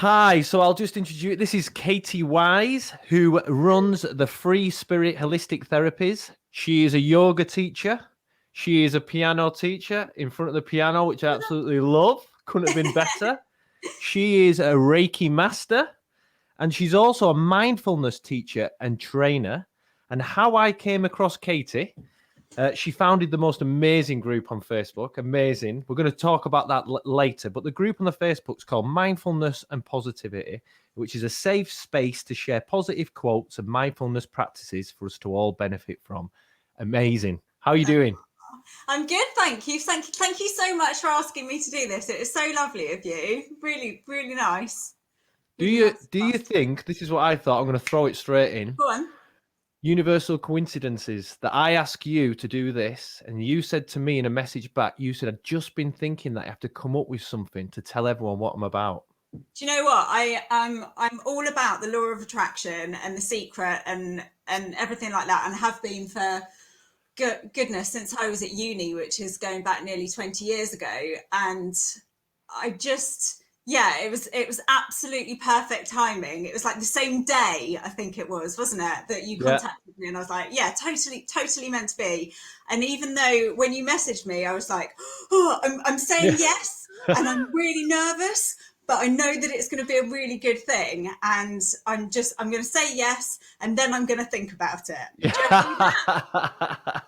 Hi, so I'll just introduce. This is Katy Wise, who runs the free Spirit Holistic Therapies. She is a yoga teacher. She is a piano teacher in front of the piano, which I absolutely love. Couldn't have been better. She is a Reiki master, and she's also a mindfulness teacher and trainer. And how I came across Katy, she founded the most amazing group on Facebook. Amazing. We're going to talk about that later. But the group on the Facebook is called Mindfulness and Positivity, which is a safe space to share positive quotes and mindfulness practices for us to all benefit from. Amazing. How are you doing? I'm good, thank you. Thank you so much for asking me to do this. It is so lovely of you. Really, really nice. Do Really you nice do you think, this is what I thought, I'm going to throw it straight in, Go on. universal coincidences, that I ask you to do this and you said to me in a message back, you said, I've just been thinking that I have to come up with something to tell everyone what I'm about. Do you know what? I'm all about the law of attraction and The Secret and everything like that, and have been for goodness since I was at uni, which is going back nearly 20 years ago. And I just, yeah, it was absolutely perfect timing. It was like the same day, I think it was, wasn't it, that you Yeah. contacted me, and I was like, yeah, totally meant to be. And even though when you messaged me, I was like, oh, I'm saying Yeah. yes, and I'm really nervous, but I know that it's going to be a really good thing, and I'm going to say yes, and then I'm going to think about it. Do you ever do that?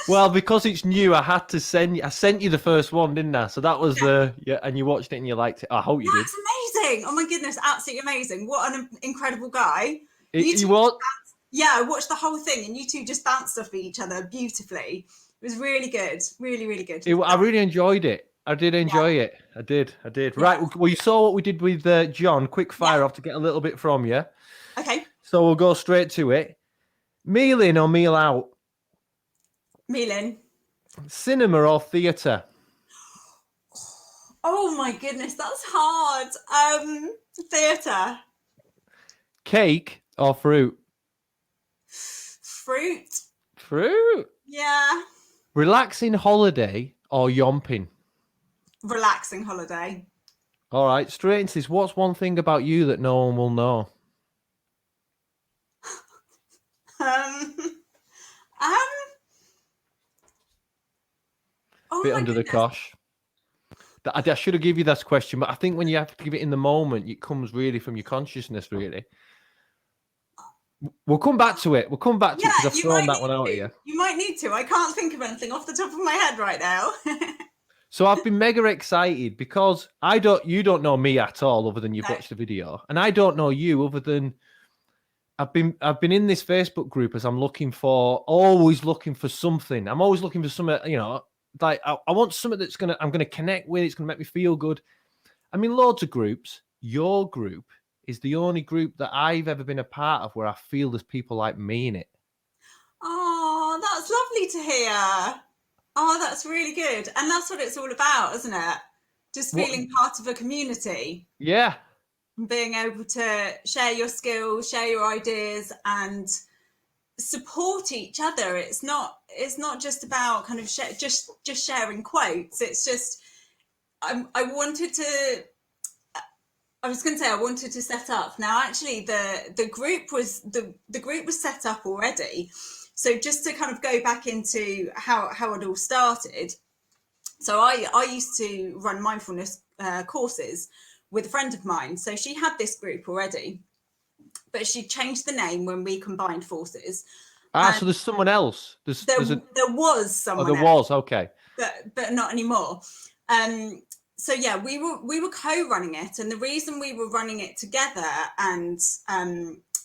Well, because it's new, I had to send you. I sent you the first one, didn't I? So that was and you watched it and you liked it. I hope you did. That's amazing. Oh my goodness, absolutely amazing. What an incredible guy. You two, You what? yeah, I watched the whole thing and you two just bounced off each other beautifully. It was really good. Really, really good. I really enjoyed it. I did enjoy it. I did. Yeah. Right. Well, you saw what we did with John. Quick fire Yeah. off to get a little bit from you. Okay. So we'll go straight to it. Meal in or meal out? Mealin. Cinema or theatre? Oh my goodness, that's hard. Theatre. Cake or fruit? Fruit. Fruit. Yeah. Relaxing holiday or yomping? Relaxing holiday. All right, straight into this. What's one thing about you that no one will know? Um, um, oh Bit my under the goodness. cosh. I should have given you this question, but I think when you have to give it in the moment, it comes really from your consciousness, really. We'll come back to it. We'll come back to it Yeah, because I've you thrown might that one need out to. at you. You might need to. I can't think of anything off the top of my head right now. So I've been mega excited because you don't know me at all other than you've No. watched the video, and I don't know you other than I've been in this Facebook group as I'm always looking for something. I'm always looking for something, like I want something I'm gonna connect with. It's gonna make me feel good. I'm in loads of groups. Your group is the only group that I've ever been a part of where I feel there's people like me in it. Oh, that's lovely to hear. Oh, that's really good. And that's what it's all about, isn't it? Just What? feeling part of a community Yeah. and being able to share your skills, share your ideas, and support each other. It's not just about kind of just sharing quotes. It's just I wanted to I was going to say I wanted to set up. Now, actually, the group was the group was set up already. So just to kind of go back into how it all started. So I used to run mindfulness courses with a friend of mine. So she had this group already, but she changed the name when we combined forces. So there's someone else. There was someone there else, was. Okay. but not anymore. So yeah, we were co-running it, and the reason we were running it together and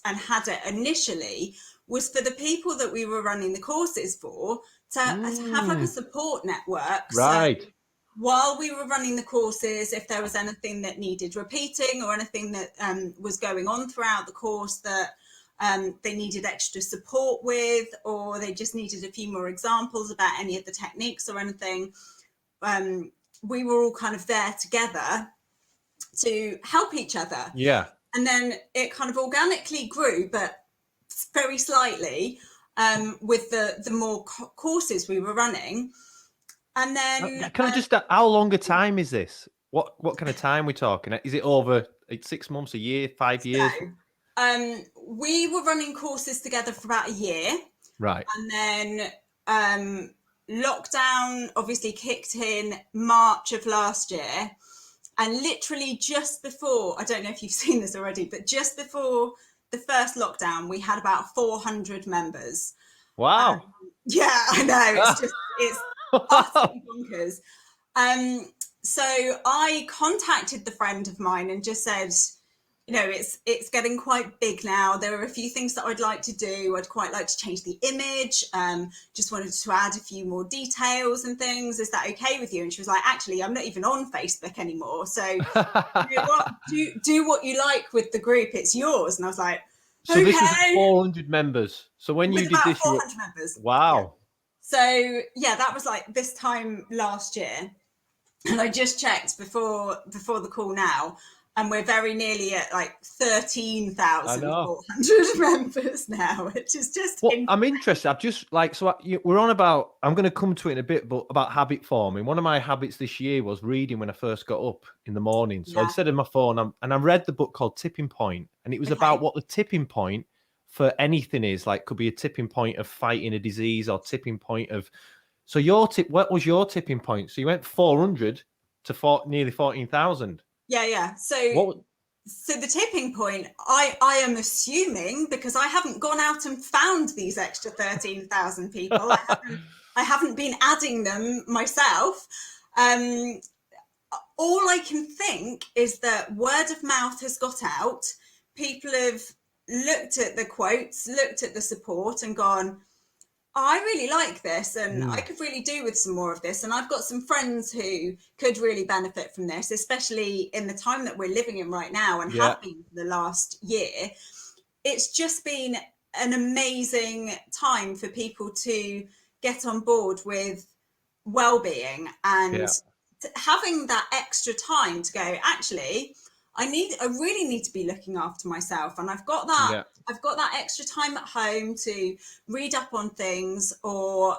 had it initially was for the people that we were running the courses for to have like a support network. Right. So while we were running the courses, if there was anything that needed repeating or anything that was going on throughout the course that they needed extra support with, or they just needed a few more examples about any of the techniques or anything, we were all kind of there together to help each other. Yeah. And then it kind of organically grew, but very slightly, with the more courses we were running. And then Can I just how long a time is this? What kind of time we're talking? Is it over It's 6 months, a year, 5 years? We were running courses together for about a year. Right. And then lockdown obviously kicked in March of last year. And literally just before, I don't know if you've seen this already, but just before the first lockdown, we had about 400 members. Wow. Yeah, I know. It's utterly bonkers. So I contacted the friend of mine and just said, you know, it's getting quite big now. There are a few things that I'd like to do. I'd quite like to change the image. Just wanted to add a few more details and things. Is that okay with you? And she was like, actually, I'm not even on Facebook anymore. So you know what? Do what you like with the group. It's yours. And I was like, so this was 400 members. So when you did this, 400 members. Wow. Yeah. So yeah, that was like this time last year. And I just checked before the call now. And we're very nearly at like 13,400 members now, which is just... Well, I'm interested. I've just like, so we're on about, I'm going to come to it in a bit, but about habit forming. One of my habits this year was reading when I first got up in the morning. So instead of my phone, I read the book called Tipping Point, and it was about what the tipping point for anything is. Like, could be a tipping point of fighting a disease or tipping point of... So what was your tipping point? So you went 400 to nearly 14,000. Yeah. So the tipping point, I am assuming, because I haven't gone out and found these extra 13,000 people. I haven't been adding them myself. All I can think is that word of mouth has got out. People have looked at the quotes, looked at the support and gone, I really like this, and I could really do with some more of this. And I've got some friends who could really benefit from this, especially in the time that we're living in right now and have been for the last year. It's just been an amazing time for people to get on board with well-being and having that extra time to go, actually, I really need to be looking after myself. And I've got that. I've got that extra time at home to read up on things or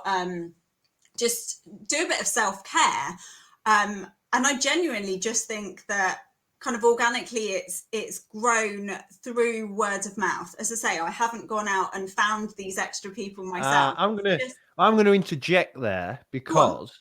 just do a bit of self-care. And I genuinely just think that kind of organically it's grown through word of mouth. As I say, I haven't gone out and found these extra people myself. I'm gonna interject there because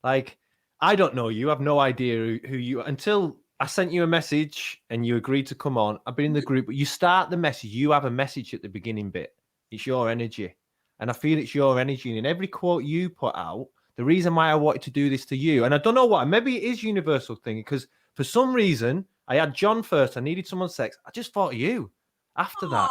like, I don't know you. I've no idea who you are until I sent you a message and you agreed to come on. I've been in the group, but you start the message. You have a message at the beginning bit. It's your energy. And I feel it's your energy. And in every quote you put out, the reason why I wanted to do this to you, and I don't know why, maybe it is universal thing, because for some reason, I had John first. I needed someone's sex. I just thought of you after that.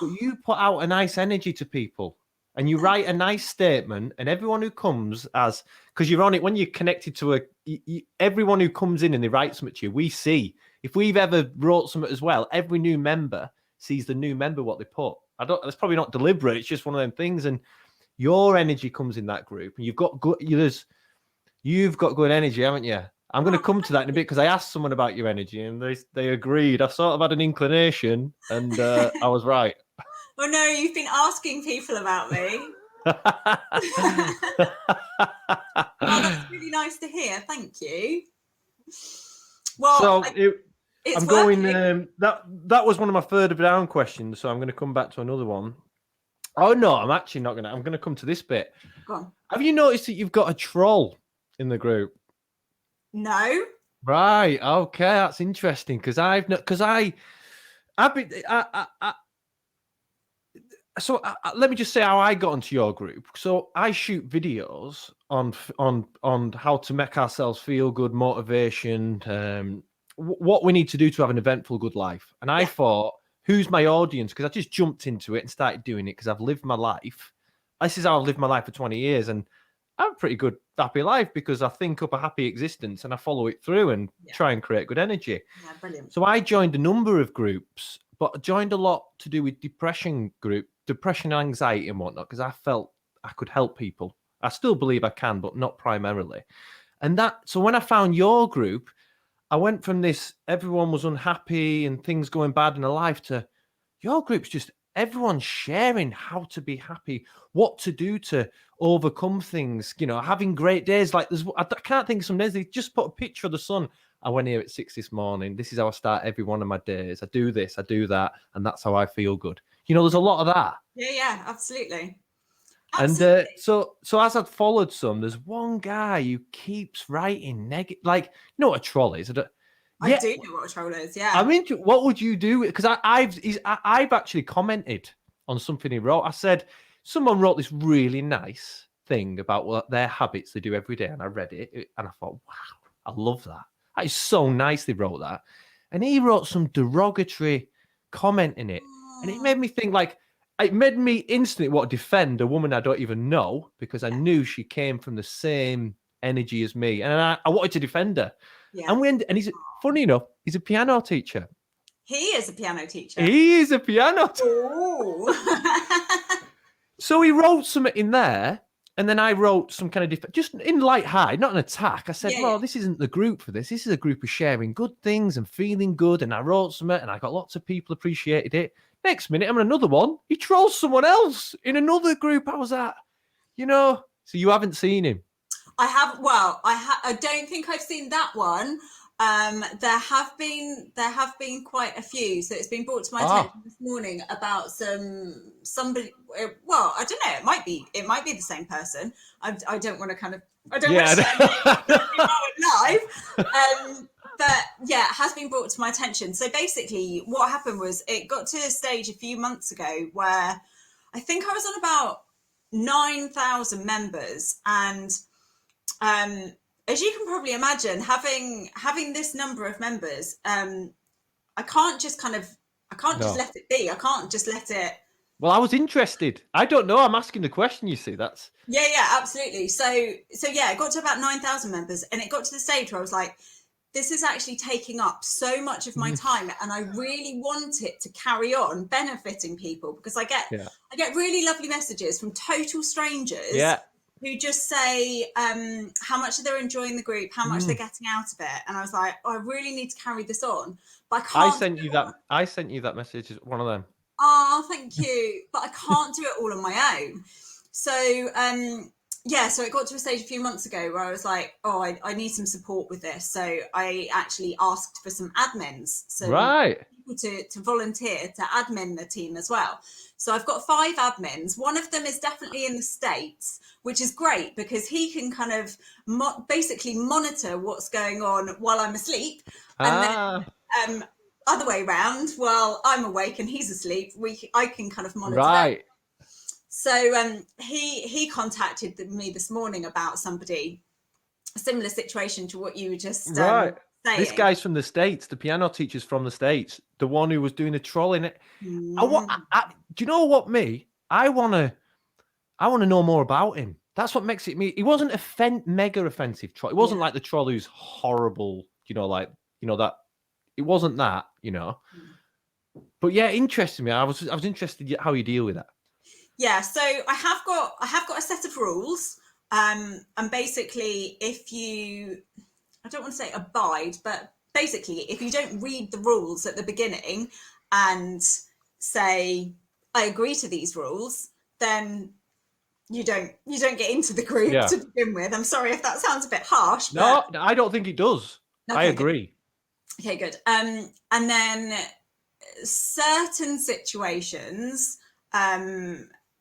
But you put out a nice energy to people. And you write a nice statement, and everyone who comes because you're on it, when you're connected to everyone who comes in and they write something to you, we see. If we've ever wrote something as well, every new member sees the new member what they put. It's probably not deliberate. It's just one of them things. And your energy comes in that group, and you've got good energy, haven't you? I'm going to come to that in a bit because I asked someone about your energy, and they agreed. I sort of had an inclination, and I was right. Oh no, you've been asking people about me. Oh, that's really nice to hear. Thank you. Well, so I'm going. That was one of my further down questions. So I'm going to come back to another one. Oh no, I'm actually not going to. I'm going to come to this bit. Go on. Have you noticed that you've got a troll in the group? No. Right. Okay, that's interesting because So let me just say how I got into your group. So I shoot videos on how to make ourselves feel good, motivation, what we need to do to have an eventful, good life. And I thought, who's my audience? Because I just jumped into it and started doing it because I've lived my life. This is how I've lived my life for 20 years. And I have a pretty good, happy life because I think up a happy existence and I follow it through and try and create good energy. Yeah, brilliant. So I joined a number of groups, but I joined a lot to do with depression, anxiety and whatnot, because I felt I could help people. I still believe I can, but not primarily. So when I found your group, I went from this, everyone was unhappy and things going bad in their life, to your group's just everyone sharing how to be happy, what to do to overcome things, having great days. Like I can't think of some days they just put a picture of the sun. I went here at 6 this morning. This is how I start every one of my days. I do this, I do that, and that's how I feel good. You know, there's a lot of that. Yeah, absolutely. And so as I'd followed some, there's one guy who keeps writing negative, like, you know what a troll is? I do know what a troll is. Yeah. I mean, what would you do? Because I've actually commented on something he wrote. I said someone wrote this really nice thing about what their habits they do every day, and I read it, and I thought, wow, I love that. That is so nice they wrote that. And he wrote some derogatory comment in it, and it made me think, like, it made me instantly defend a woman I don't even know, because I knew she came from the same energy as me, and I wanted to defend her. Yeah. And he's funny enough, he's a piano teacher. He is a piano teacher. He is a piano teacher. So he wrote something in there, and then I wrote some kind of just in light high, not an attack. I said, this isn't the group for this. This is a group of sharing good things and feeling good. And I wrote something, and I got lots of people appreciated it. Next minute, I'm on another one. He trolls someone else in another group. How was that? You know, so you haven't seen him. I have. Well, I don't think I've seen that one. There have been quite a few. So it's been brought to my attention this morning about somebody. Well, I don't know. It might be the same person. I don't want to kind of. I don't want to share live. But yeah, it has been brought to my attention. So basically, what happened was it got to a stage a few months ago where I think I was on about 9,000 members, and as you can probably imagine, having this number of members, I can't just let it be. I can't just let it. Well, I was interested. I don't know. I'm asking the question. You see, that's. Yeah, absolutely. So yeah, it got to about 9,000 members, and it got to the stage where I was like, this is actually taking up so much of my time, and I really want it to carry on benefiting people, because I get really lovely messages from total strangers who just say how much they're enjoying the group, how much they're getting out of it, and I was like, I really need to carry this on, but I can't. I sent you that message. One of them. Oh, thank you, but I can't do it all on my own. So so it got to a stage a few months ago where I was like, I need some support with this. So I actually asked for some admins, so people to volunteer to admin the team as well. So I've got 5 admins. One of them is definitely in the States, which is great because he can kind of basically monitor what's going on while I'm asleep. And then other way around, while I'm awake and he's asleep, I can kind of monitor that. So he contacted me this morning about somebody, a similar situation to what you were just saying. This guy's from the States. The piano teacher's from the States. The one who was doing the trolling. Do you know what, me? I want to know more about him. That's what makes it me. He wasn't mega offensive troll. It wasn't like the troll who's horrible. That. It wasn't that. But yeah, interesting me. I was interested how you deal with that. Yeah, so I have got a set of rules, and basically, if you, I don't want to say abide, but basically, if you don't read the rules at the beginning and say I agree to these rules, then you don't get into the group to begin with. I'm sorry if that sounds a bit harsh. No, I don't think it does. Okay, I agree. Good. Okay, good. And then certain situations.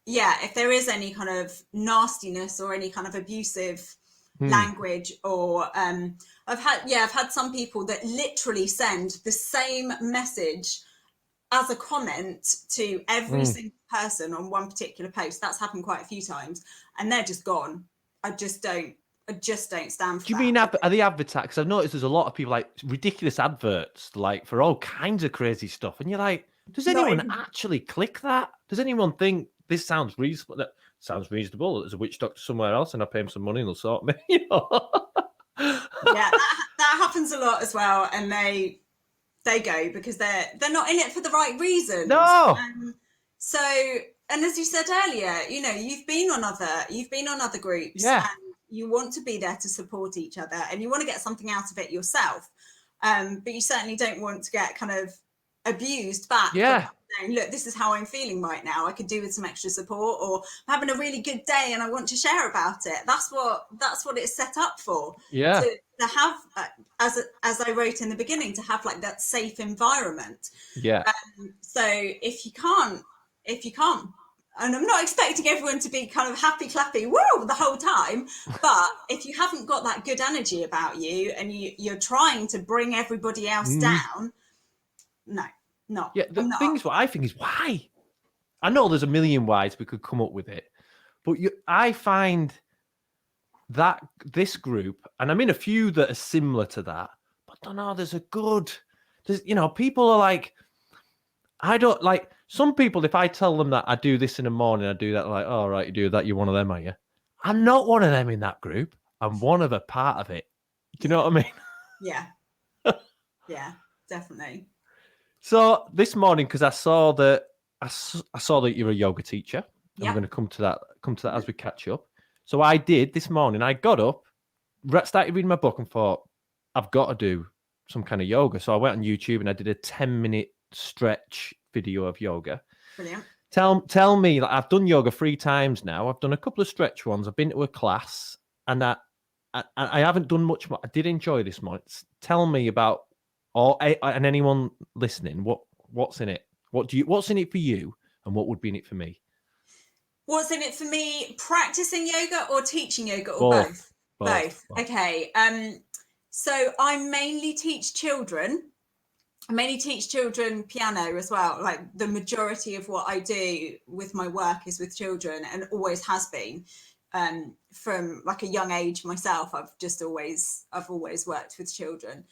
If there is any kind of nastiness or any kind of abusive language, or I've had some people that literally send the same message as a comment to every single person on one particular post. That's happened quite a few times, and they're just gone. I just don't stand for that. Do you mean are they advertised? Because I've noticed there's a lot of people like ridiculous adverts, like for all kinds of crazy stuff, and you're like, does anyone actually click that? Does anyone think this sounds reasonable? That sounds reasonable. There's a witch doctor somewhere else, and I pay him some money, and they'll sort me. Yeah, that happens a lot as well, and they go because they're not in it for the right reasons. No. So, and as you said earlier, you've been on other groups, and you want to be there to support each other, and you want to get something out of it yourself. But you certainly don't want to get kind of abused back for saying, look, this is how I'm feeling right now. I could do with some extra support, or I'm having a really good day and I want to share about it. That's what it's set up for. Yeah. To have, as I wrote in the beginning, to have like that safe environment. Yeah. So if you can't, and I'm not expecting everyone to be kind of happy clappy woo the whole time, but if you haven't got that good energy about you and you're trying to bring everybody else down, no, not. Yeah, the I'm not things what I think is why. I know there's a million ways we could come up with it, but I find that this group, and I'm in a few that are similar to that, but I don't know, there's people are like, I don't like some people, if I tell them that I do this in the morning, I do that, like, oh, right, you do that, you're one of them, are you? I'm not one of them in that group. I'm one of a part of it. Do you know what I mean? Yeah. Yeah, definitely. So this morning, because I saw that you're a yoga teacher. Yep. I'm going to come to that as we catch up. So I did this morning. I got up, started reading my book, and thought I've got to do some kind of yoga. So I went on YouTube and I did a 10-minute stretch video of yoga. Brilliant. Tell me, like, I've done yoga 3 times now. I've done a couple of stretch ones. I've been to a class, and I haven't done much more. I did enjoy this morning. Tell me about, and anyone listening, what's in it? What's in it for you, and what would be in it for me? What's in it for me? Practicing yoga or teaching yoga, or both? Both. Okay. So I mainly teach children. I mainly teach children piano as well. Like the majority of what I do with my work is with children, and always has been. From like a young age myself, I've always worked with children.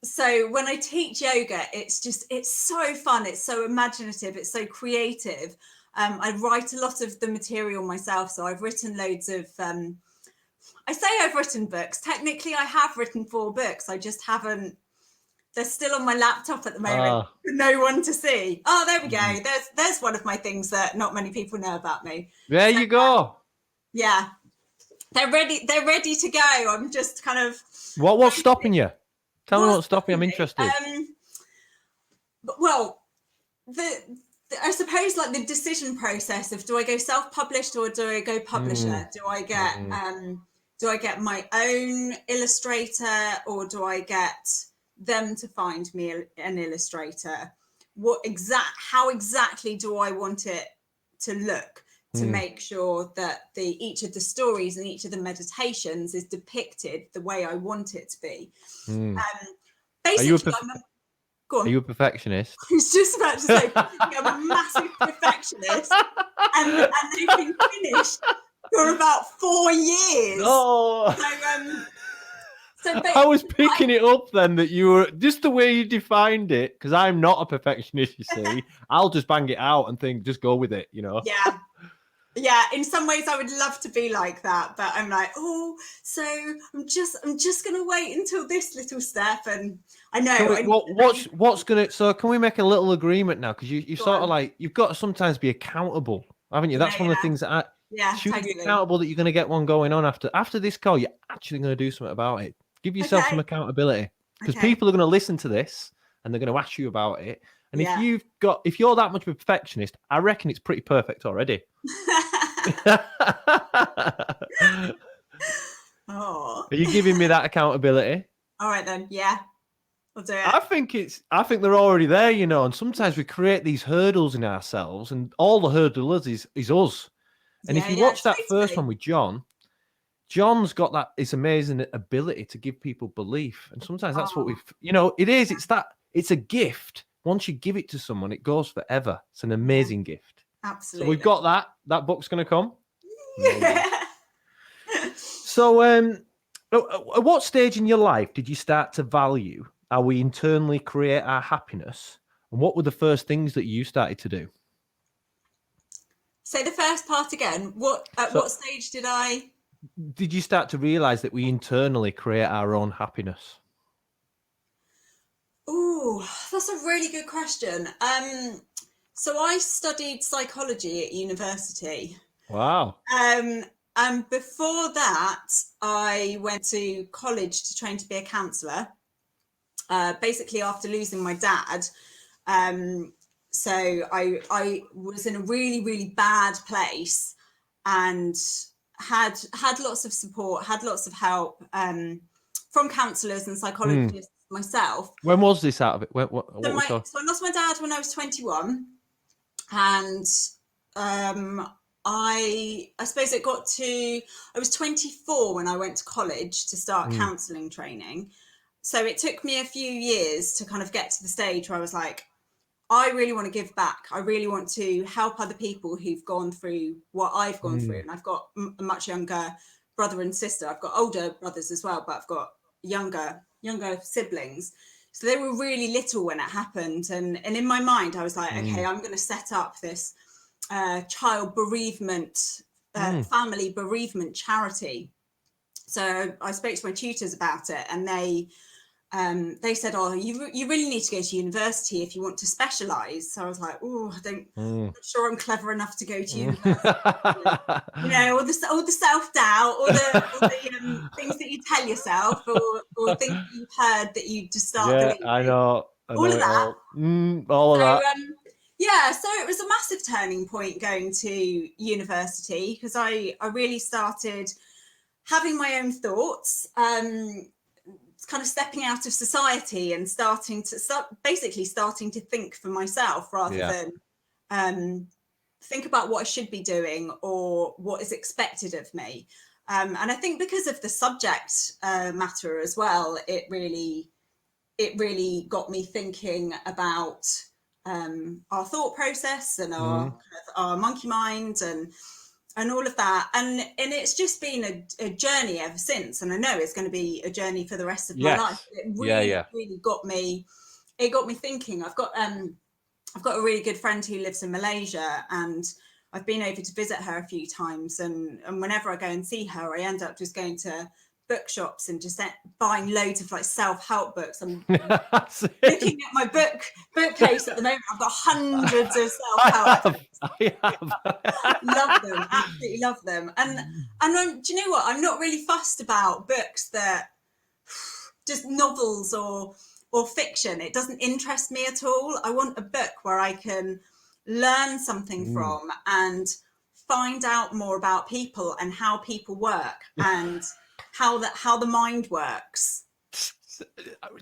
So when I teach yoga, it's so fun. It's so imaginative. It's so creative. I write a lot of the material myself. So I've written loads of, I say I've written books. Technically, I have written 4 books. I just haven't, they're still on my laptop at the moment for no one to see. Oh, there we go. There's one of my things that not many people know about me. There you go. Yeah. They're ready to go. I'm just kind of... What's stopping you? Tell me what's stopping you. I'm interested. Well, I suppose like the decision process of, do I go self-published or do I go publisher? Do I get my own illustrator, or do I get them to find me an illustrator? How exactly do I want it to look, to make sure that each of the stories and each of the meditations is depicted the way I want it to be? Basically, Are you a perfectionist? I was just about to say, I'm a massive perfectionist, and they've been finished for about 4 years. Oh, so I was picking it up then that you were, just the way you defined it, because I'm not a perfectionist, you see. I'll just bang it out and think, just go with it, you know? Yeah, in some ways I would love to be like that, but I'm like, so I'm just going to wait until this little step. And I know. What's going to, so can we make a little agreement now? Because you sort of like, you've got to sometimes be accountable, haven't you? That's one of the things that should totally. be accountable, that you're going to get one going on after this call. You're actually going to do something about it. Give yourself some accountability, because people are going to listen to this and they're going to ask you about it. And if you're that much of a perfectionist, I reckon it's pretty perfect already. Are you giving me that accountability? All right then, yeah, I'll do it. I think they're already there, you know. And sometimes we create these hurdles in ourselves, and all the hurdle is us. And if you watch that first one with John's got this amazing ability to give people belief, and sometimes that's what it is. It's a gift. Once you give it to someone, it goes forever. It's an amazing gift. Absolutely. So we've got that. That book's going to come. Yeah. So, at what stage in your life did you start to value how we internally create our happiness? And what were the first things that you started to do? Say the first part again. What stage did you start to realize that we internally create our own happiness? Oh, that's a really good question. So I studied psychology at university. Wow. And before that, I went to college to train to be a counsellor. Basically, after losing my dad, So I was in a really, really bad place, and had lots of support, had lots of help from counsellors and psychologists myself. When was this out of it? What So we talking? I lost my dad when I was 21, and I suppose it got to, I was 24 when I went to college to start counselling training. So it took me a few years to kind of get to the stage where I was like, I really want to give back. I really want to help other people who've gone through what I've gone through. And I've got a much younger brother and sister. I've got older brothers as well, but I've got younger siblings. So they were really little when it happened. And in my mind, I was like, okay, I'm going to set up this child bereavement, family bereavement charity. So I spoke to my tutors about it, and they said, oh, you really need to go to university if you want to specialise. So I was like, oh, I'm not sure I'm clever enough to go to university. You know, all the self-doubt, all the things that you tell yourself, or things that you've heard that you just start believing. I know all of that. All of that. So it was a massive turning point going to university, because I really started having my own thoughts, kind of stepping out of society and starting to think for myself, rather than think about what I should be doing or what is expected of me. And I think because of the subject matter as well, it really got me thinking about our thought process and our monkey mind and all of that, and it's just been a journey ever since, and I know it's going to be a journey for the rest of my life. It really got me thinking. I've got a really good friend who lives in Malaysia, and I've been over to visit her a few times, and whenever I go and see her, I end up just going to bookshops and just buying loads of like self-help books. I'm looking at my bookcase at the moment. I've got hundreds of self-help books. I have. Love them, absolutely love them. And do you know what? I'm not really fussed about books that just novels or fiction. It doesn't interest me at all. I want a book where I can learn something from and find out more about people and how people work and how the mind works. Do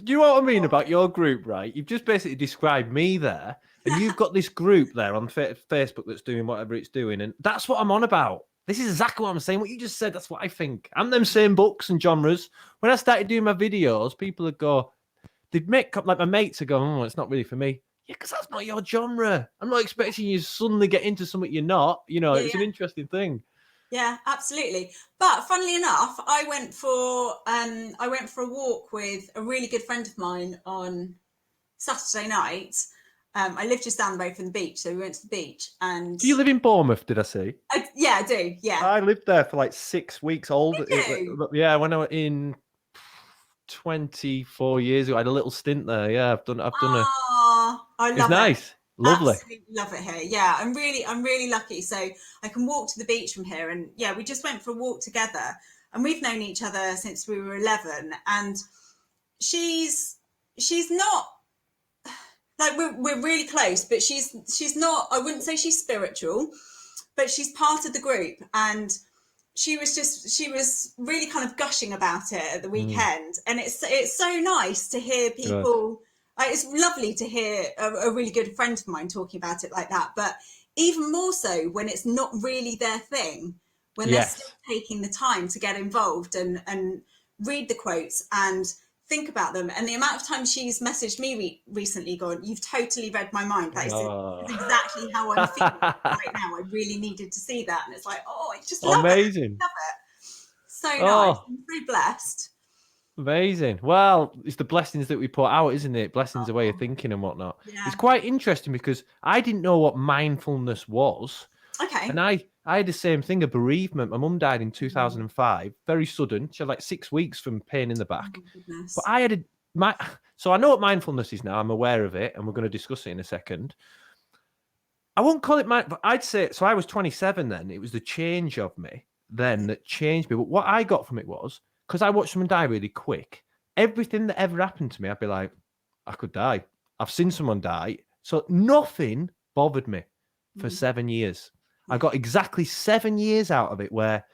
you know what I mean about your group, right? You've just basically described me there, and you've got this group there on Facebook that's doing whatever it's doing, and that's what I'm on about. This is exactly what I'm saying. What you just said, that's what I think. I'm them same books and genres. When I started doing my videos, people would go, they'd make up, like my mates would go, oh, it's not really for me. Yeah, because that's not your genre. I'm not expecting you to suddenly get into something you're not. You know, it's an interesting thing. Yeah, absolutely. But funnily enough, I went for a walk with a really good friend of mine on Saturday night. I live just down the road from the beach, so we went to the beach. And do you live in Bournemouth? Did I see? Yeah, I do. Yeah, I lived there for like 6 weeks old. Yeah, when I was in 24 years ago, I had a little stint there. Yeah, I've done. I love it. It's nice. Lovely. Absolutely love it here. Yeah, I'm really lucky. So I can walk to the beach from here, and yeah, we just went for a walk together, and we've known each other since we were 11. And she's not like we're really close, but she's not. I wouldn't say she's spiritual, but she's part of the group, and she was really kind of gushing about it at the weekend, and it's so nice to hear people. It's lovely to hear a really good friend of mine talking about it like that, but even more so when it's not really their thing, when they're still taking the time to get involved and read the quotes and think about them. And the amount of times she's messaged me recently going, you've totally read my mind. That is exactly how I'm feeling right now. I really needed to see that. And it's like, oh, I just love amazing. Love it. So nice. I'm so blessed. Amazing. Well, it's the blessings that we put out, isn't it? Blessings, a way of thinking and whatnot. Yeah. It's quite interesting because I didn't know what mindfulness was. Okay. And I had the same thing, a bereavement. My mum died in 2005, very sudden. She had like 6 weeks from pain in the back. Oh, but I had so I know what mindfulness is now. I'm aware of it, and we're going to discuss it in a second. I won't call it but I'd say, so I was 27 then. It was the change of me then that changed me. But what I got from it was, because I watched someone die really quick, everything that ever happened to me, I'd be like, I could die. I've seen someone die. So nothing bothered me for Mm. 7 years. I Yeah. got exactly 7 years out of it where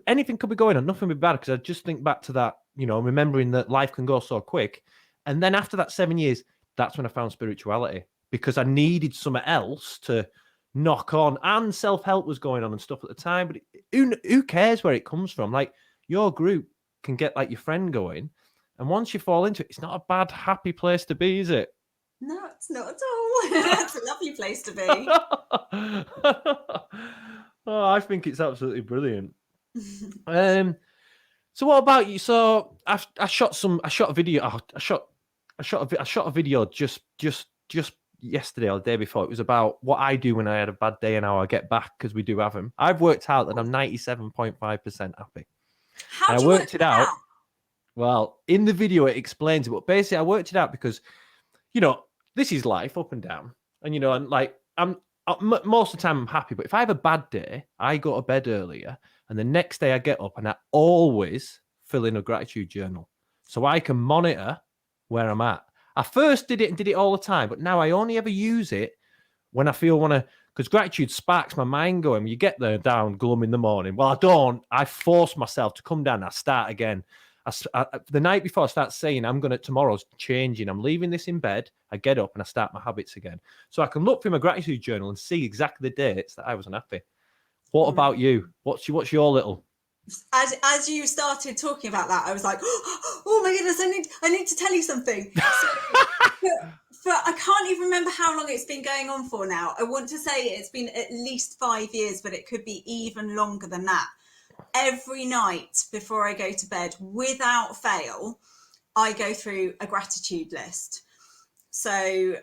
anything could be going on, nothing would be bad, because I just think back to that, remembering that life can go so quick. And then after that 7 years, that's when I found spirituality, because I needed something else to knock on, and self-help was going on and stuff at the time. But who cares where it comes from? Like, your group can get like your friend going, and once you fall into it, it's not a bad, happy place to be, is it? No, it's not at all. It's a lovely place to be. Oh, I think it's absolutely brilliant. So what about you? So I shot a video. I shot a video just yesterday or the day before. It was about what I do when I had a bad day and how I get back, because we do have them. I've worked out that I'm 97.5% happy. How And do I you worked work it that out. out? Well, in the video it explains it, but basically I worked it out because, this is life, up and down, and and like most of the time I'm happy, but if I have a bad day, I go to bed earlier, and the next day I get up and I always fill in a gratitude journal so I can monitor where I'm at. I first did it all the time, but now I only ever use it when I feel because gratitude sparks my mind going. You get there down glum in the morning. Well, I don't. I force myself to come down. I start again. The night before, I start saying, tomorrow's changing. I'm leaving this in bed. I get up and I start my habits again. So I can look through my gratitude journal and see exactly the dates that I wasn't happy. What about you? What's your little? As you started talking about that, I was like, oh my goodness, I need to tell you something. So, for I can't even remember how long it's been going on for now. I want to say it's been at least 5 years, but it could be even longer than that. Every night before I go to bed, without fail, I go through a gratitude list. So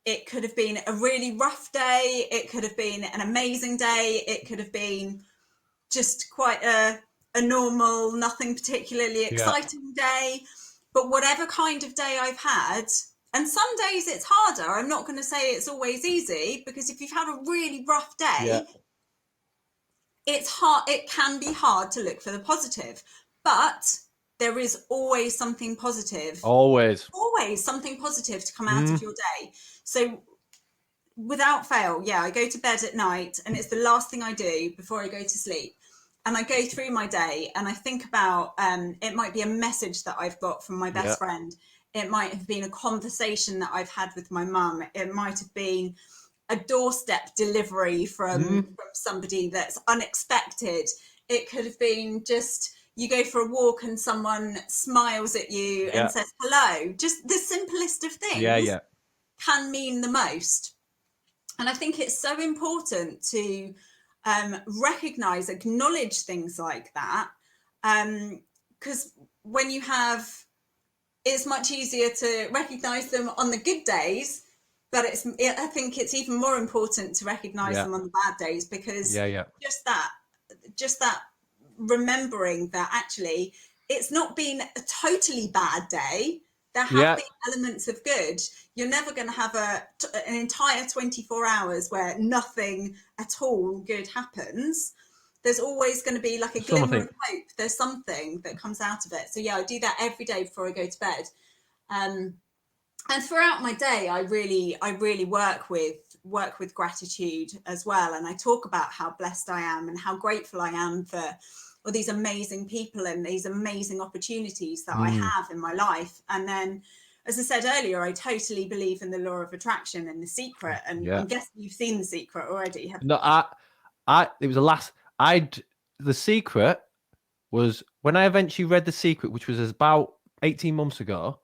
it could have been a really rough day. It could have been an amazing day. It could have been just quite a normal, nothing particularly exciting day. But whatever kind of day I've had, and some days it's harder. I'm not going to say it's always easy, because if you've had a really rough day, it's hard. It can be hard to look for the positive, but there is always something positive. Always something positive to come out of your day. So without fail, I go to bed at night, and it's the last thing I do before I go to sleep. And I go through my day and I think about, it might be a message that I've got from my best friend. It might have been a conversation that I've had with my mum. It might have been a doorstep delivery from somebody that's unexpected. It could have been just, you go for a walk and someone smiles at you and says hello. Just the simplest of things can mean the most. And I think it's so important to recognize, acknowledge things like that, because when you have, it's much easier to recognize them on the good days, but I think it's even more important to recognize them on the bad days, because just that remembering that actually it's not been a totally bad day. There have been elements of good. You're never going to have an entire 24 hours where nothing at all good happens. There's always going to be like a glimmer of hope. There's something that comes out of it. So I do that every day before I go to bed. And throughout my day, I really work with gratitude as well. And I talk about how blessed I am and how grateful I am for all these amazing people and these amazing opportunities that I have in my life. And then, as I said earlier, I totally believe in the law of attraction and The Secret. And I'm guessing you've seen The Secret already. No, The Secret was when I eventually read The Secret, which was about 18 months ago.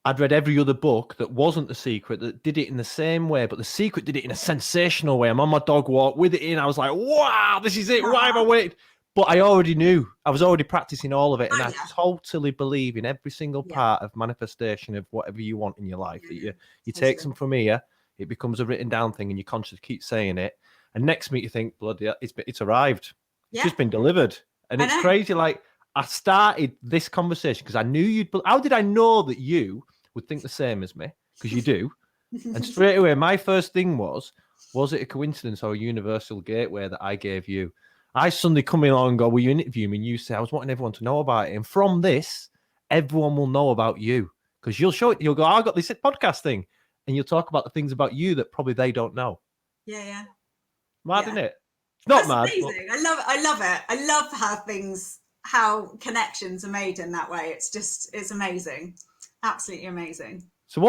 I'd read every other book that wasn't The Secret that did it in the same way, but The Secret did it in a sensational way. I'm on my dog walk with it in. I was like, wow, this is it. Why have I waited? But I already knew. I was already practicing all of it. And I totally believe in every single part of manifestation of whatever you want in your life. That you take some from here, it becomes a written down thing, and your conscious keeps saying it. And next minute you think, bloody, it's arrived. It's just been delivered. And it's crazy. Like, I started this conversation because I knew how did I know that you would think the same as me? Because you do. And straight away, my first thing was it a coincidence or a universal gateway that I gave you? I suddenly come along and go, will you interview me? And you say, I was wanting everyone to know about it. And from this, everyone will know about you because you'll go, I got this podcast thing, and you'll talk about the things about you that probably they don't know. Yeah. Mad, Yeah. isn't it? It's not That's mad. amazing. But... I love it. I love how connections are made in that way. It's amazing. Absolutely amazing. So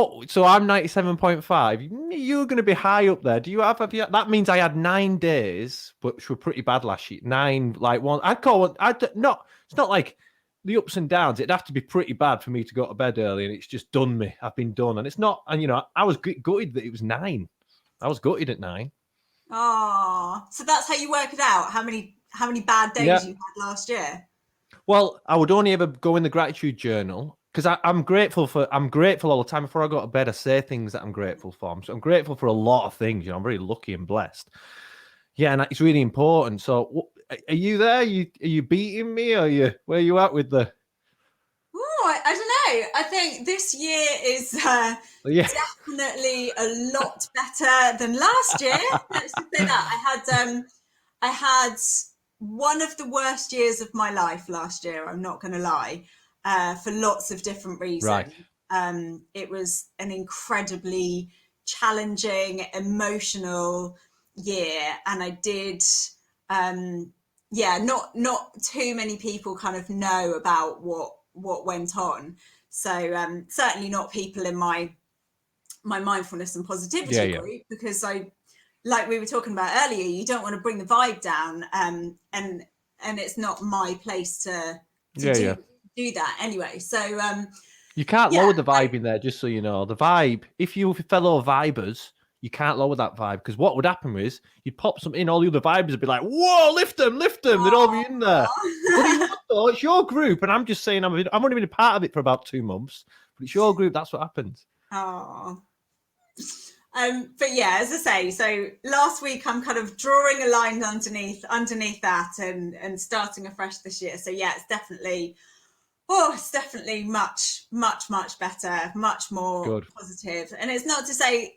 I'm 97.5. You're going to be high up there. That means I had 9 days, which were pretty bad last year. 9, like one. It's not like the ups and downs. It'd have to be pretty bad for me to go to bed early, and it's just done me. I've been done, and it's not. And I was gutted that it was 9. I was gutted at 9. Oh, so that's how you work it out? How many bad days you had last year? Well, I would only ever go in the gratitude journal because I'm grateful all the time. Before I go to bed, I say things that I'm grateful for. So I'm grateful for a lot of things. I'm very lucky and blessed. Yeah, and it's really important. So, are you there? Are you beating me? Where are you at with the? Oh, I don't know. I think this year is definitely a lot better than last year. Let's just say that I had one of the worst years of my life last year. I'm not going to lie, for lots of different reasons. Right. It was an incredibly challenging, emotional year, and I did. Not too many people kind of know about what went on. So certainly not people in my mindfulness and positivity group, because like we were talking about earlier, you don't want to bring the vibe down, and it's not my place to do that anyway. So you can't lower the vibe in there, just so you know. The vibe, if you fellow vibers, you can't lower that vibe, because what would happen is you'd pop something in, all the other vibers would be like, whoa, lift them, they'd all be in there. But you would, though, it's your group, and I'm just saying I've only been a part of it for about 2 months, but it's your group, that's what happens. Oh. But yeah, as I say, so last week I'm kind of drawing a line underneath that and starting afresh this year. So yeah, it's definitely much better, much more positive. And it's not to say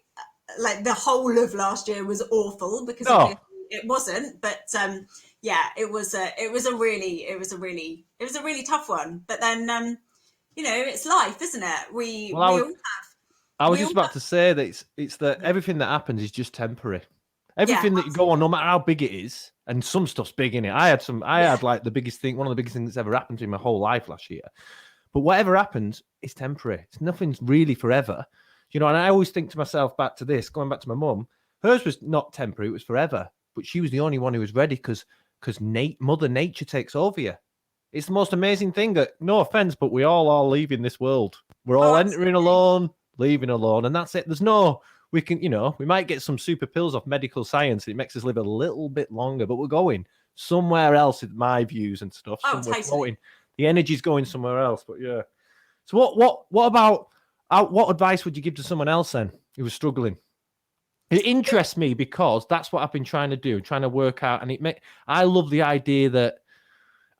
like the whole of last year was awful, because obviously it wasn't, but it was a really tough one. But then it's life, isn't it? We all have. I was just about to say that it's that everything that happens is just temporary. Everything that you go on, no matter how big it is, and some stuff's big in it. I had like the biggest thing, one of the biggest things that's ever happened to me in my whole life last year. But whatever happens, it's temporary. It's nothing's really forever. And I always think to myself, back to this, going back to my mum, hers was not temporary, it was forever. But she was the only one who was ready, because Mother Nature takes over you. It's the most amazing thing that, no offense, but we all are leaving this world. We're all entering alone, leaving alone, and that's it. We can, we might get some super pills off medical science, and it makes us live a little bit longer, but we're going somewhere else with my views and stuff. Totally. Floating. The energy's going somewhere else, but yeah. So what about, what advice would you give to someone else then who was struggling? It interests me because that's what I've been trying to do, trying to work out, and I love the idea that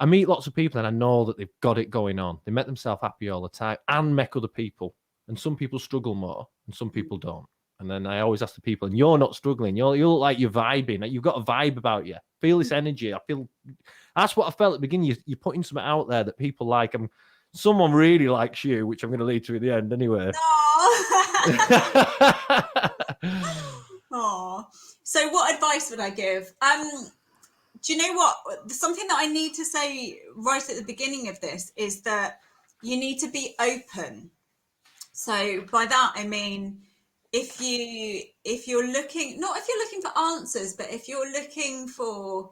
I meet lots of people and I know that they've got it going on. They make themselves happy all the time and make other people. And some people struggle more and some people don't. And then I always ask the people, and you're not struggling. You look like you're vibing. Like you've got a vibe about you. Feel this energy. That's what I felt at the beginning. You're putting something out there that people like. Someone really likes you, which I'm going to lead to at the end anyway. Oh. So what advice would I give? Do you know what? Something that I need to say right at the beginning of this is that you need to be open. So by that I mean, if you're looking, not if you're looking for answers, but if you're looking for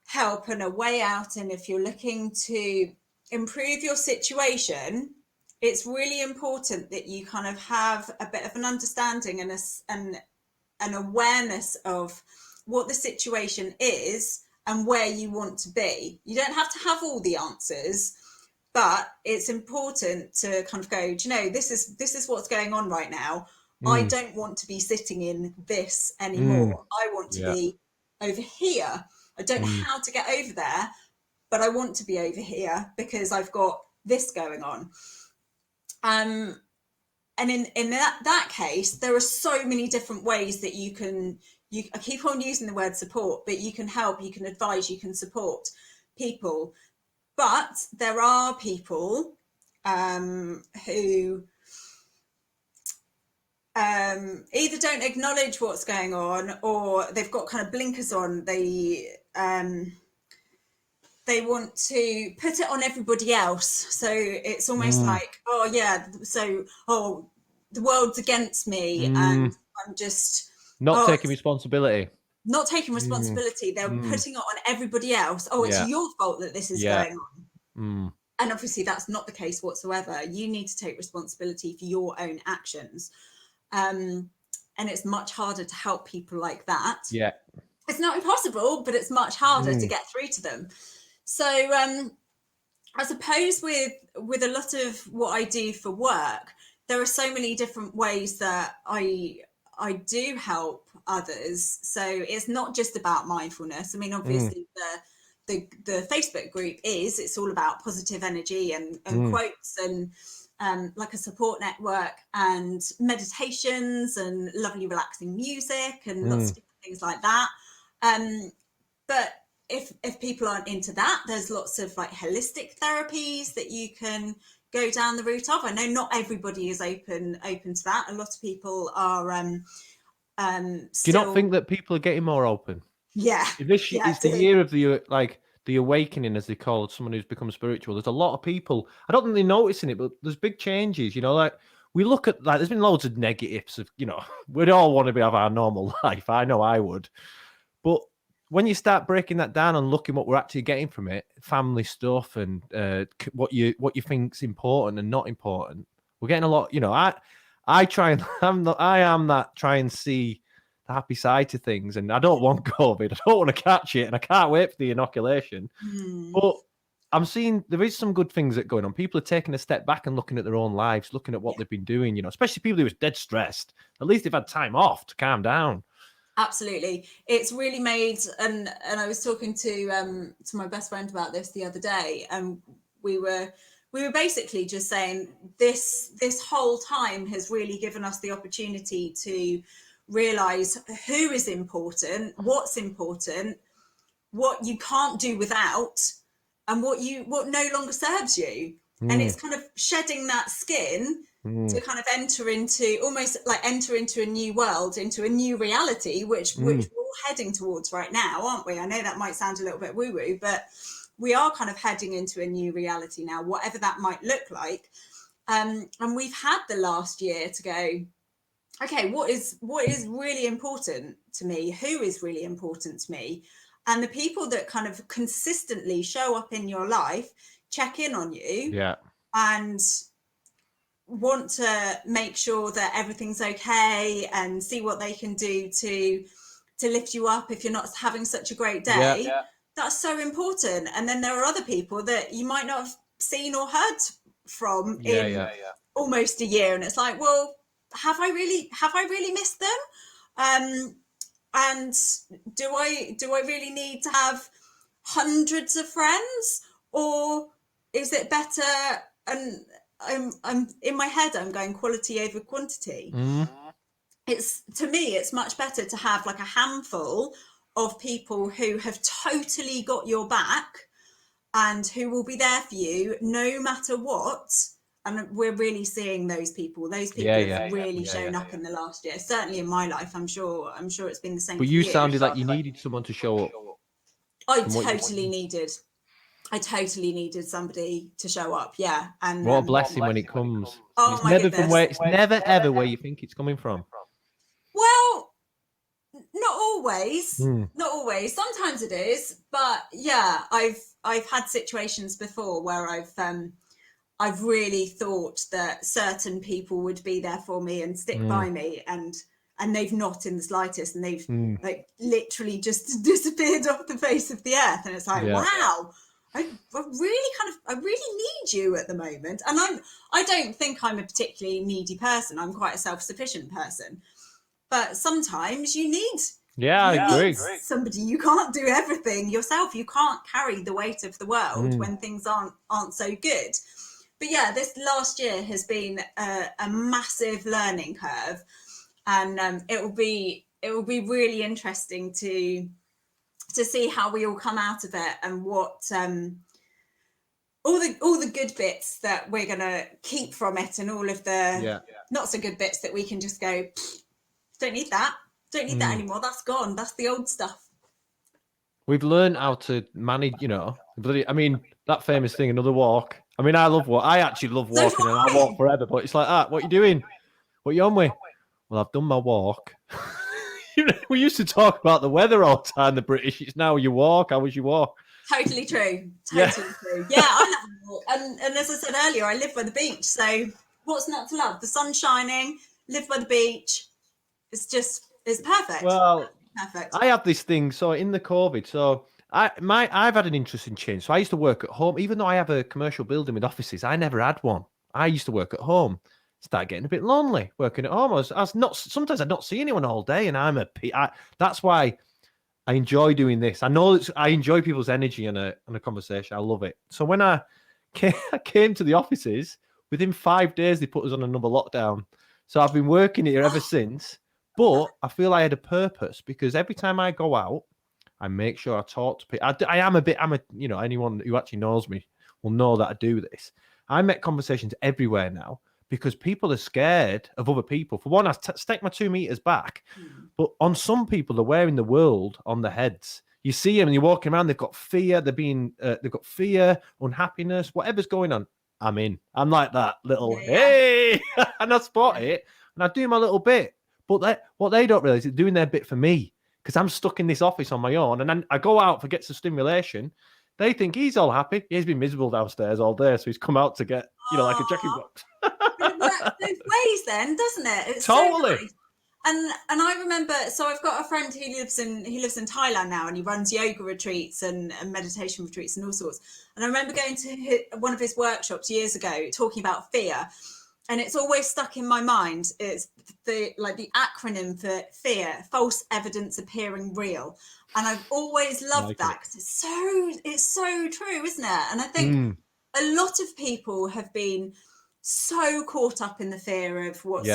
help and a way out, and if you're looking to improve your situation, it's really important that you kind of have a bit of an understanding and an awareness of what the situation is and where you want to be. You don't have to have all the answers, but it's important to kind of go, do you know, this is what's going on right now. I don't want to be sitting in this anymore. I want to be over here. I don't know how to get over there, but I want to be over here because I've got this going on. And in that case, there are so many different ways that I keep on using the word support, but you can help, you can advise, you can support people. But there are people who either don't acknowledge what's going on, or they've got kind of blinkers on. They want to put it on everybody else. So it's almost like, oh yeah, so, oh, the world's against me, and I'm just not taking responsibility. Not taking responsibility. They're putting it on everybody else. Oh, it's your fault that this is going on. And obviously that's not the case whatsoever. You need to take responsibility for your own actions. And it's much harder to help people like that. Yeah. It's not impossible, but it's much harder to get through to them. So I suppose with a lot of what I do for work, there are so many different ways that I do help others. So it's not just about mindfulness. I mean, obviously the Facebook group it's all about positive energy and quotes and like a support network and meditations and lovely relaxing music and lots of different things like that. But if people aren't into that, there's lots of like holistic therapies that you can go down the route of. I know not everybody is open to that. A lot of people are do you not think that people are getting more open? Yeah. This is the year of the awakening, as they call it, someone who's become spiritual. There's a lot of people, I don't think they're noticing it, but there's big changes, like we look at, like, there's been loads of negatives of, we'd all want to have our normal life. I know I would. But when you start breaking that down and looking what we're actually getting from it, family stuff and what you think's important and not important, we're getting a lot. I try and I am that try and see the happy side to things, and I don't want COVID. I don't want to catch it, and I can't wait for the inoculation. But I'm seeing there is some good things that are going on. People are taking a step back and looking at their own lives, looking at what they've been doing. Especially people who are dead stressed. At least they've had time off to calm down. Absolutely. It's really made, and I was talking to my best friend about this the other day, and we were basically just saying this whole time has really given us the opportunity to realize who is important, what's important, what you can't do without, and what no longer serves you. And it's kind of shedding that skin to kind of enter into a new world, into a new reality, which we're all heading towards right now, aren't we? I know that might sound a little bit woo-woo, but we are kind of heading into a new reality now, whatever that might look like. And we've had the last year to go, okay, what is really important to me? Who is really important to me? And the people that kind of consistently show up in your life, check in on you, and want to make sure that everything's okay and see what they can do to lift you up if you're not having such a great day. That's so important. And then there are other people that you might not have seen or heard from in almost a year, and it's like, well, have I really missed them? And do I really need to have hundreds of friends, or is it better? And I'm in my head, I'm going quality over quantity. To me, it's much better to have like a handful of people who have totally got your back and who will be there for you no matter what. And we're really seeing those people. Those people have really shown up in the last year. Certainly in my life, I'm sure it's been the same. But you sounded like you needed someone to show up. I totally needed somebody to show up. Yeah, and what a blessing when it comes. Oh my goodness! It's never ever where you think it's coming from. Well, not always. Not always. Sometimes it is, but yeah, I've had situations before where I've really thought that certain people would be there for me and stick by me, and they've not in the slightest, and they've like literally just disappeared off the face of the earth. And it's like, wow, I really need you at the moment. And I don't think I'm a particularly needy person. I'm quite a self-sufficient person, but sometimes you need I agree. Somebody. You can't do everything yourself. You can't carry the weight of the world when things aren't so good. But yeah, this last year has been a massive learning curve, and it will be really interesting to see how we all come out of it, and all the good bits that we're gonna keep from it, and all of the not so good bits that we can just go, don't need that anymore. That's gone. That's the old stuff. We've learned how to manage, I mean, that famous thing, another walk. I mean, I actually love walking, and I walk forever, but it's like, what are you doing? What are you on with? Well, I've done my walk. We used to talk about the weather all the time, the British. It's now you walk. How was your walk? Totally true. True. Yeah, I love a walk. And as I said earlier, I live by the beach. So what's not to love? The sun's shining, live by the beach. It's perfect. Well, perfect. I have this thing. So in the COVID, I've had an interesting change. So I used to work at home, even though I have a commercial building with offices. I never had one. I used to work at home. Start getting a bit lonely working at home. Sometimes I don't see anyone all day, and that's why I enjoy doing this. I know I enjoy people's energy in a conversation. I love it. So when I came to the offices, within 5 days they put us on another lockdown. So I've been working here ever since. But I feel I had a purpose, because every time I go out, I make sure I talk to people. Anyone who actually knows me will know that I do this. I make conversations everywhere now, because people are scared of other people. For one, I stake my 2 meters back. But on some people, they're wearing the world on their heads. You see them and you're walking around, they've got fear. They've got fear, unhappiness, whatever's going on. I'm in. I'm like that little, hey, and I spot it and I do my little bit. But what they don't realize is doing their bit for me, because I'm stuck in this office on my own. And then I go out for get some stimulation. They think he's all happy. He's been miserable downstairs all day. So he's come out to get, like a Jackie box. It works both ways then, doesn't it? It's totally. So nice. And I remember, so I've got a friend who lives in Thailand now, and he runs yoga retreats and meditation retreats and all sorts. And I remember going to one of his workshops years ago, talking about fear, and it's always stuck in my mind. It's the acronym for fear: false evidence appearing real. And I've always loved that, because it's so true, isn't it? And I think a lot of people have been so caught up in the fear of what's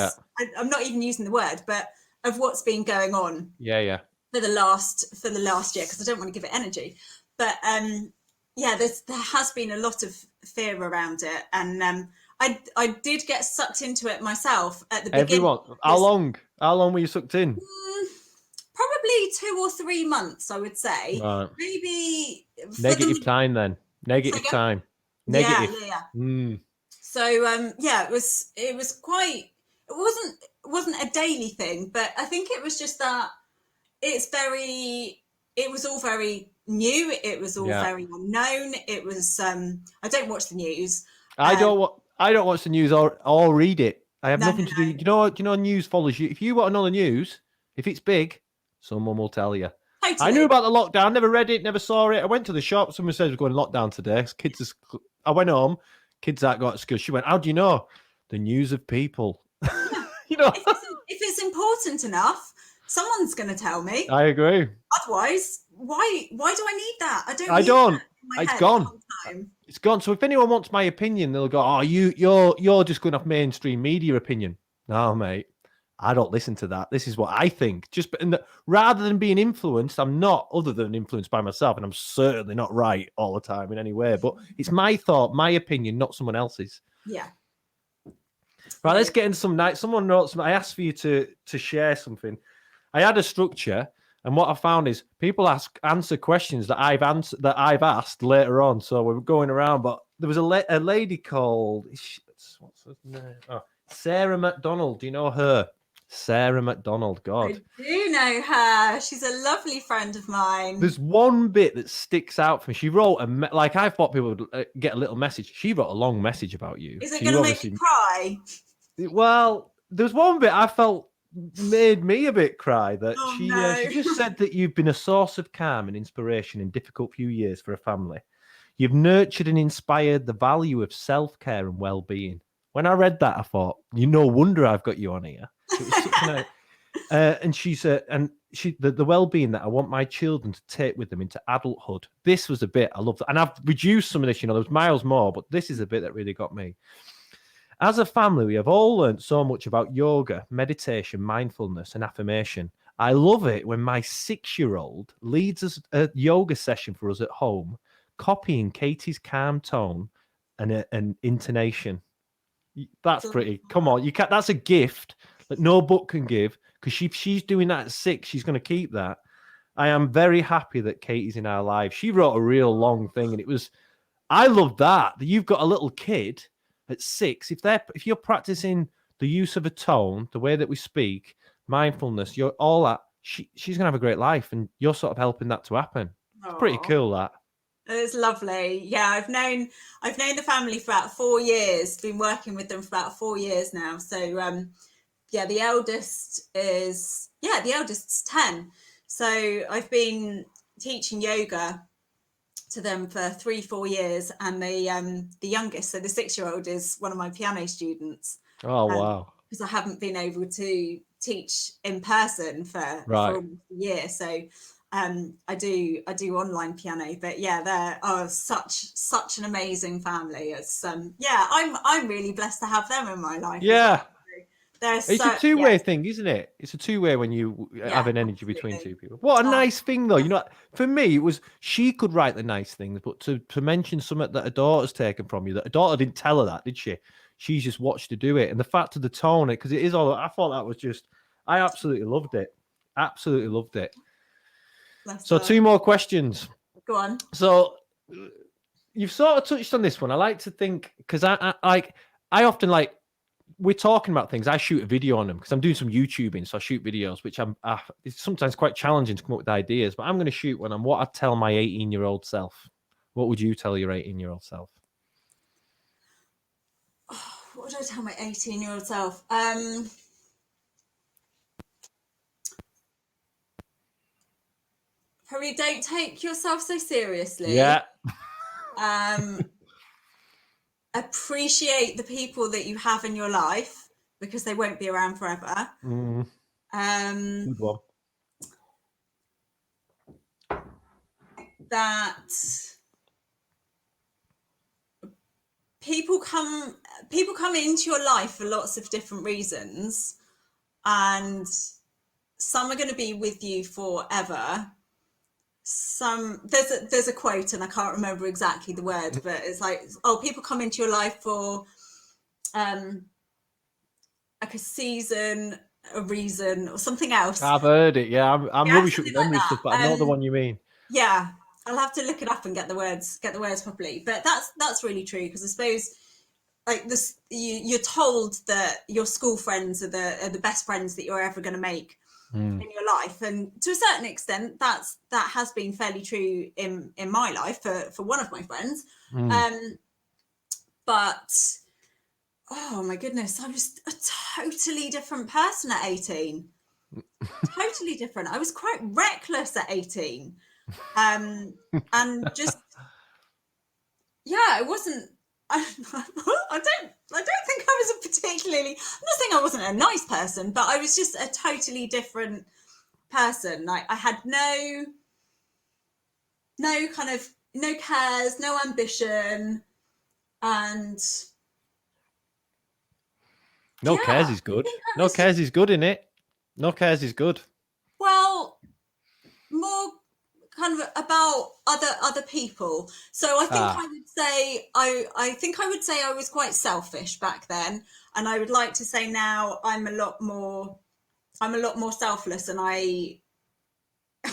I'm not even using the word, but of what's been going on for the last year, because I don't want to give it energy, but there has been a lot of fear around it, and I did get sucked into it myself at the beginning. How long were you sucked in? Probably 2 or 3 months, I would say. Right. Maybe negative time then. Negative time. Negative. Yeah. So it was quite. It wasn't a daily thing, but I think it was just that it was all very new. It was all very unknown. It was. I don't watch the news. I don't watch the news or read it. I have nothing to do. Do you know news follows you. If you want to know the news, if it's big, someone will tell you. Totally. I knew about the lockdown, never read it, never saw it. I went to the shop. Someone said we're going lockdown today. I went home. Kids that got to school. She went, how do you know? The news of people. If it's important enough, someone's going to tell me. I agree. Otherwise, why do I need that? I don't. It's gone. It's gone. So if anyone wants my opinion, they'll go, oh, you're just going off mainstream media opinion. No, mate. I don't listen to that. This is what I think. Rather than being influenced, I'm not other than influenced by myself, and I'm certainly not right all the time in any way. But it's my thought, my opinion, not someone else's. Yeah. Right. Let's get into some night. Someone wrote some. I asked for you to share something. I had a structure, and what I found is people answer questions that I've asked later on. So we're going around, but there was a lady called what's her name? Oh, Sarah McDonald. Do you know her? Sarah McDonald, God. I do know her. She's a lovely friend of mine. There's one bit that sticks out for me. She wrote I thought people would get a little message. She wrote a long message about you. Is it going to make me cry? Well, there's one bit I felt made me a bit cry. That she just said that you've been a source of calm and inspiration in difficult few years for a family. You've nurtured and inspired the value of self-care and well-being. When I read that, I thought, no wonder I've got you on here. It was such and she said, the well-being that I want my children to take with them into adulthood. This was a bit I loved, and I've reduced some of this. There was miles more, but this is a bit that really got me. As a family, we have all learned so much about yoga, meditation, mindfulness, and affirmation. I love it when my 6-year-old leads us a yoga session for us at home, copying Katy's calm tone and an intonation. That's pretty. Come on, you can't. That's a gift that no book can give, because she's doing that at 6. She's going to keep that. I am very happy that Katie's in our life. She wrote a real long thing, and it was. I love that you've got a little kid at 6. If you're practicing the use of a tone, the way that we speak, mindfulness, you're all that. She's gonna have a great life, and you're sort of helping that to happen. It's pretty cool. That. It's lovely. Yeah, I've known the family for about 4 years. Been working with them for about 4 years now. So yeah, the eldest's 10. So I've been teaching yoga to them for 3-4 years, and the youngest, so the 6-year-old, is one of my piano students. Oh wow! Because I haven't been able to teach in person for almost a year, so I do online piano. But yeah, they're such an amazing family. It's I'm really blessed to have them in my life. Yeah. It's a two-way thing, isn't it? It's a two-way when you have an energy between two people. What a nice thing, though. You know, for me, it was she could write the nice things, but to mention something that her daughter's taken from you, that her daughter didn't tell her that, did she? She's just watched her do it. And the fact of the tone, because it is all, I thought that was just, I absolutely loved it. Absolutely loved it. So 2 more questions. Go on. So you've sort of touched on this one. I like to think, because I often like, we're talking about things. I shoot a video on them because I'm doing some YouTubing, so I shoot videos, which it's sometimes quite challenging to come up with ideas. But I'm going to shoot one on what I'd tell my 18-year-old self. What would you tell your 18-year-old self? Oh, what would I tell my 18-year-old self? Probably don't take yourself so seriously. Yeah. Appreciate the people that you have in your life, because they won't be around forever. Good one. That people come into your life for lots of different reasons, and some are going to be with you forever. There's a quote, and I can't remember exactly the word, but it's like, people come into your life for like a season, a reason, or something else. I've heard it. Yeah, I'm rubbish with memory stuff, but I know the one you mean. Yeah, I'll have to look it up and get the words properly. But that's really true, because I suppose like this, you're told that your school friends are the best friends that you're ever going to make in your life, and to a certain extent that has been fairly true in my life for one of my friends. But oh my goodness, I was a totally different person at 18. Totally different. I was quite reckless at 18, and just I wasn't. I don't think I was a particularly. I'm not saying I wasn't a nice person, but I was just a totally different person. Like, I had no cares, no ambition, and no cares is good. No cares is good, innit? No cares is good. Well, more kind of about other people. So I think I would say I was quite selfish back then, and I would like to say now I'm a lot more selfless, and I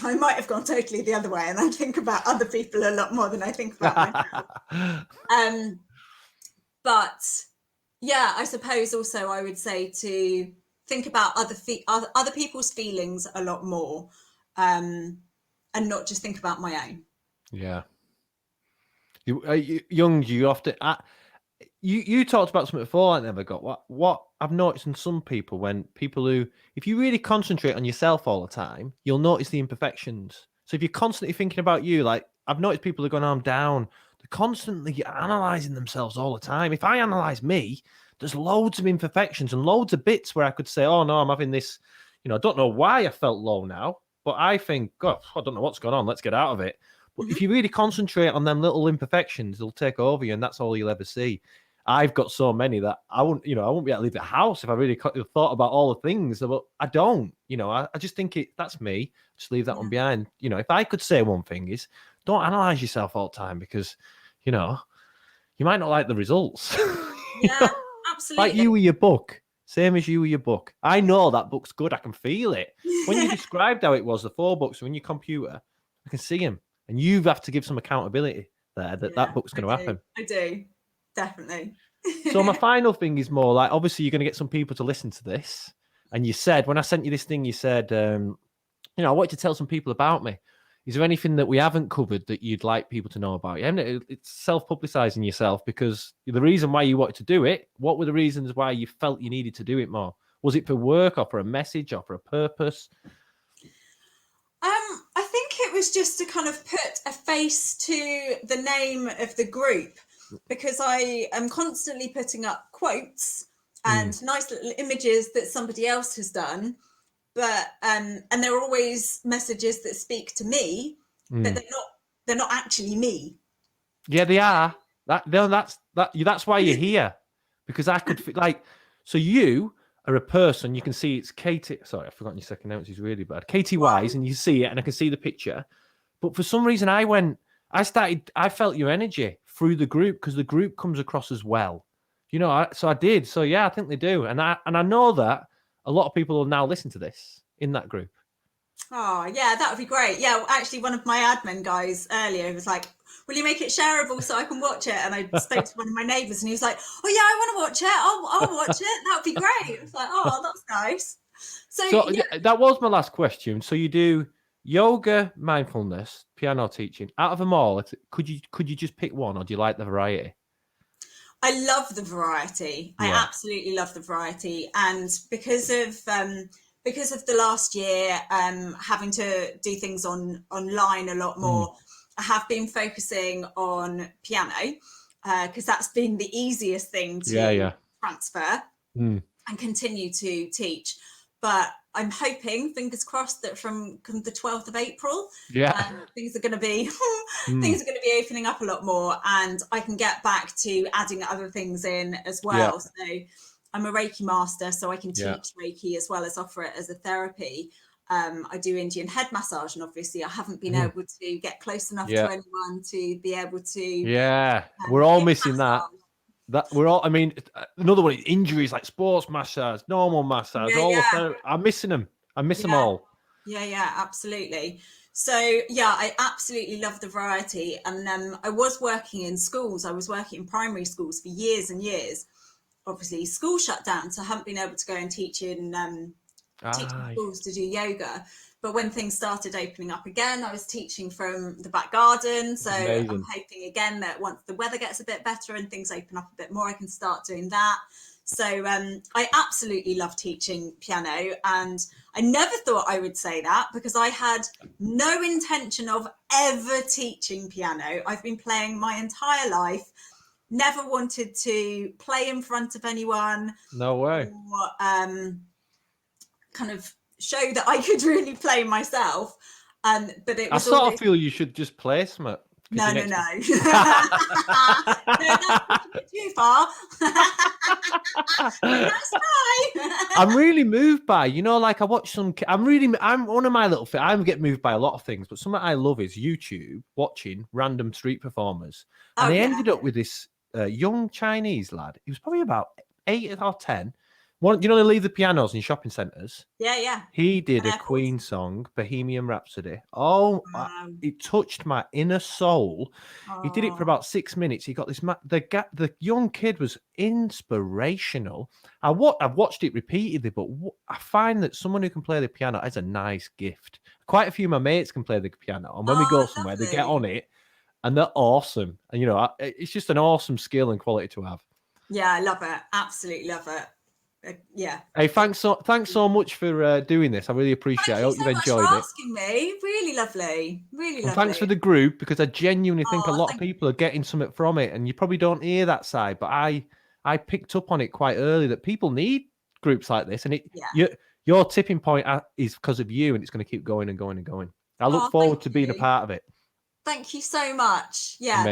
might have gone totally the other way, and I think about other people a lot more than I think about myself. But yeah, I suppose also I would say to think about other people's feelings a lot more, and not just think about my own. Yeah. Young, you often you talked about something before I never got. What I've noticed in some people, if you really concentrate on yourself all the time, you'll notice the imperfections. So if you're constantly thinking about you, like I've noticed people are going, I'm down. They're constantly analysing themselves all the time. If I analyse me, there's loads of imperfections and loads of bits where I could say, oh no, I'm having this, I don't know why I felt low now, but I think, God, I don't know what's going on. Let's get out of it. But if you really concentrate on them little imperfections, they'll take over you, and that's all you'll ever see. I've got so many that I wouldn't be able to leave the house if I really thought about all the things. But I don't, I just think that's me. Just leave that one behind. If I could say one thing is, don't analyze yourself all the time, because, you might not like the results. Yeah, absolutely. Like you with your book, same as you with your book. I know that book's good. I can feel it. When you described how it was, the 4 books on your computer, I can see them. And you have to give some accountability there that book's going to happen. I do. Definitely. So my final thing is more like, obviously you're going to get some people to listen to this. And you said, when I sent you this thing, you said, I want you to tell some people about me. Is there anything that we haven't covered that you'd like people to know about? It's self-publicizing yourself, because the reason why you wanted to do it, what were the reasons why you felt you needed to do it more? Was it for work or for a message or for a purpose? I think it was just to kind of put a face to the name of the group, because I am constantly putting up quotes and nice little images that somebody else has done. But and there are always messages that speak to me, but they're not actually me. Yeah, they are. That's why you're here, because I could so you are a person. You can see it's Katy. Sorry, I've forgotten your second name. It's really bad. Katy Wise, and you see it, and I can see the picture. But for some reason, I felt your energy through the group, because the group comes across as well. So I did. So yeah, I think they do, and I know that a lot of people will now listen to this in that group. Oh, yeah, that would be great. Yeah, well, actually, one of my admin guys earlier was like, will you make it shareable so I can watch it? And I spoke to one of my neighbours, and he was like, oh, yeah, I want to watch it. I'll watch it. That would be great. It's like, oh, that's nice. So yeah. That was my last question. So you do yoga, mindfulness, piano teaching. Out of them all, could you just pick one, or do you like the variety? I love the variety. Yeah. I absolutely love the variety. And because of the last year, having to do things online a lot more, I have been focusing on piano, because that's been the easiest thing to transfer and continue to teach. But I'm hoping, fingers crossed, that from the 12th of April, things are going to be opening up a lot more, and I can get back to adding other things in as well. Yeah. So I'm a Reiki master, so I can teach Reiki as well as offer it as a therapy. I do Indian head massage, and obviously I haven't been able to get close enough to anyone to be able to. Yeah, we're all missing massage. I mean, another one is injuries, like sports massage, normal massage, I'm missing them. I miss them all. Yeah, absolutely. So yeah, I absolutely love the variety. And I was working in schools. I was working in primary schools for years and years. Obviously, school shut down, so I haven't been able to go and teach in teaching schools to do yoga. But when things started opening up again, I was teaching from the back garden. So amazing. I'm hoping again that once the weather gets a bit better and things open up a bit more, I can start doing that. So I absolutely love teaching piano, and I never thought I would say that, because I had no intention of ever teaching piano. I've been playing my entire life, never wanted to play in front of anyone. No way. Or kind of show that I could really play myself. But it was I sort of feel you should just play some. No. No, that's too far. That's fine. I'm really moved by, like I watch some, I'm one of my little things, I get moved by a lot of things, but something I love is YouTube, watching random street performers. And they ended up with this young Chinese lad. He was probably about 8 or 10. They leave the pianos in shopping centres. Yeah. He did a Queen song, Bohemian Rhapsody. Oh, it touched my inner soul. He did it for about 6 minutes. He got this. The young kid was inspirational. I've watched it repeatedly, but I find that someone who can play the piano has a nice gift. Quite a few of my mates can play the piano, and when we go somewhere, they get on it, and they're awesome. And it's just an awesome skill and quality to have. Yeah, I love it. Absolutely love it. Yeah. Hey, thanks so much for doing this. I really appreciate it. I hope you've enjoyed it. Asking me. Really lovely. Really lovely. And thanks for the group, because I genuinely think a lot of people are getting something from it, and you probably don't hear that side, but I picked up on it quite early that people need groups like this, and your tipping point is because of you, and it's going to keep going and going and going. I look forward to being a part of it. Thank you so much. Yeah,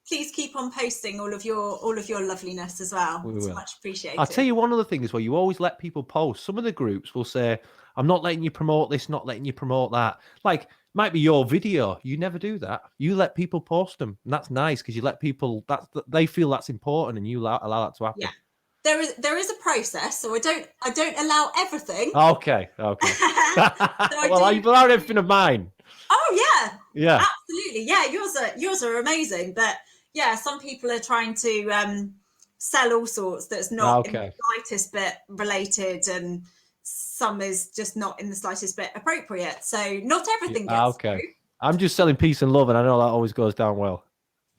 please keep on posting all of your loveliness as well. We It's will. much appreciated. I'll tell you one other thing as well. You always let people post. Some of the groups will say, I'm not letting you promote this, not letting you promote that. Like, might be your video. You never do that. You let people post them. And that's nice because you let people, they feel that's important and you allow that to happen. Yeah. There is a process, so I don't allow everything. Okay. Well, I allowed everything of mine. Oh Yeah. Absolutely. Yeah, yours are amazing. But yeah, some people are trying to sell all sorts that's not in the slightest bit related, and some is just not in the slightest bit appropriate. So not everything gets through. I'm just selling peace and love, and I know that always goes down well.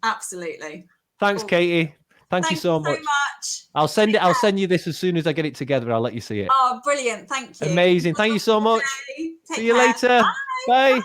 Absolutely. Thanks, Cool. Katie. Thank you so much. I'll send you this as soon as I get it together. I'll let you see it. Oh, brilliant. Thank you. Amazing. Thank you so much. See you later. Bye.